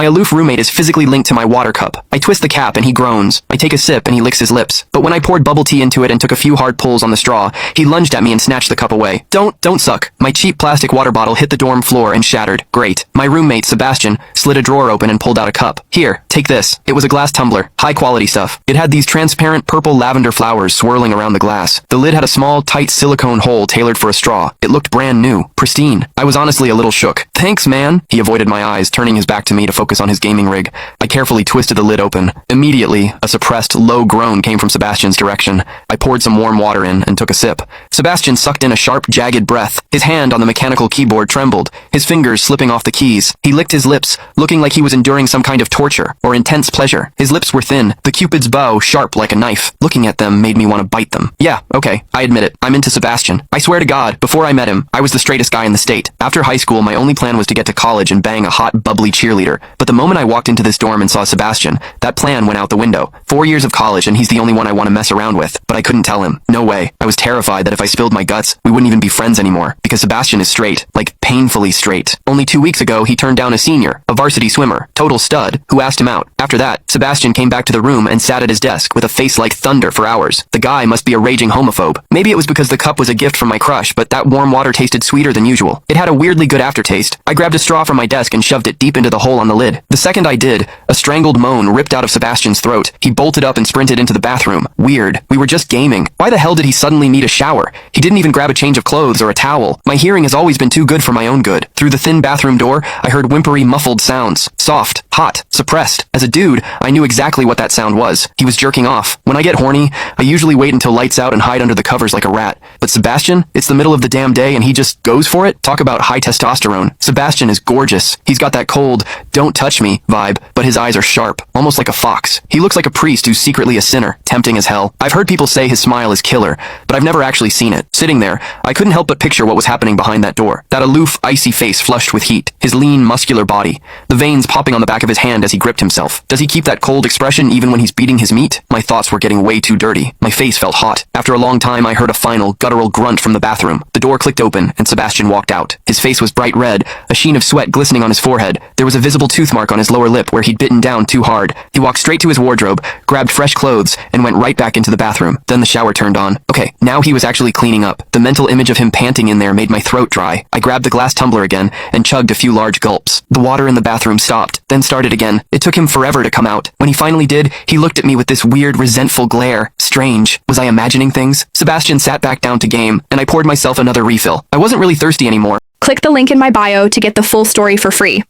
My aloof roommate is physically linked to my water cup. I twist the cap and he groans. I take a sip and he licks his lips. But when I poured bubble tea into it and took a few hard pulls on the straw, he lunged at me and snatched the cup away. Don't suck. My cheap plastic water bottle hit the dorm floor and shattered. Great. My roommate, Sebastian, slid a drawer open and pulled out a cup. Here, take this. It was a glass tumbler. High quality stuff. It had these transparent purple lavender flowers swirling around the glass. The lid had a small, tight silicone hole tailored for a straw. It looked brand new. Pristine. I was honestly a little shook. Thanks, man. He avoided my eyes, turning his back to me to focus on his gaming rig. I carefully twisted the lid open. Immediately, a suppressed, low groan came from Sebastian's direction. I poured some warm water in and took a sip. Sebastian sucked in a sharp, jagged breath. His hand on the mechanical keyboard trembled, his fingers slipping off the keys. He licked his lips, looking like he was enduring some kind of torture or intense pleasure. His lips were thin, the Cupid's bow sharp like a knife. Looking at them made me want to bite them. Yeah, okay, I admit it. I'm into Sebastian. I swear to God, before I met him, I was the straightest guy in the state. After high school, my only plan was to get to college and bang a hot, bubbly cheerleader. But the moment I walked into this dorm and saw Sebastian, that plan went out the window. 4 years of college and he's the only one I want to mess around with. But I couldn't tell him. No way. I was terrified that if I spilled my guts, we wouldn't even be friends anymore. Because Sebastian is straight. Like, painfully straight. Only 2 weeks ago, he turned down a senior, a varsity swimmer, total stud, who asked him out. After that, Sebastian came back to the room and sat at his desk with a face like thunder for hours. The guy must be a raging homophobe. Maybe it was because the cup was a gift from my crush, but that warm water tasted sweeter than usual. It had a weirdly good aftertaste. I grabbed a straw from my desk and shoved it deep into the hole on the lid. The second I did, a strangled moan ripped out of Sebastian's throat. He bolted up and sprinted into the bathroom. Weird. We were just gaming. Why the hell did he suddenly need a shower? He didn't even grab a change of clothes or a towel. My hearing has always been too good for my own good. Through the thin bathroom door, I heard whimpery, muffled sounds. Soft, hot, suppressed. As a dude, I knew exactly what that sound was. He was jerking off. When I get horny, I usually wait until lights out and hide under the covers like a rat. But Sebastian, it's the middle of the damn day and he just goes for it? Talk about high testosterone. Sebastian is gorgeous. He's got that cold, don't touch me vibe, but his eyes are sharp, almost like a fox. He looks like a priest who's secretly a sinner, tempting as hell. I've heard people say his smile is killer, but I've never actually seen it. Sitting there, I couldn't help but picture what was happening behind that door. That aloof, icy face flushed with heat, his lean, muscular body, the veins popping on the back of his hand as he gripped himself. Does he keep that cold expression even when he's beating his meat? My thoughts were getting way too dirty. My face felt hot. After a long time, I heard a final, guttural grunt from the bathroom. The door clicked open, and Sebastian walked out. His face was bright red, a sheen of sweat glistening on his forehead. There was a visible tooth mark on his lower lip where he'd bitten down too hard. He walked straight to his wardrobe, grabbed fresh clothes, and went right back into the bathroom. Then the shower turned on. Okay, now he was actually cleaning up. The mental image of him panting in there made my throat dry. I grabbed the glass tumbler again and chugged a few large gulps. The water in the bathroom stopped, then started again. It took him forever to come out. When he finally did, he looked at me with this weird, resentful glare. Strange. Was I imagining things? Sebastian sat back down to game, and I poured myself another refill. I wasn't really thirsty anymore. Click the link in my bio to get the full story for free.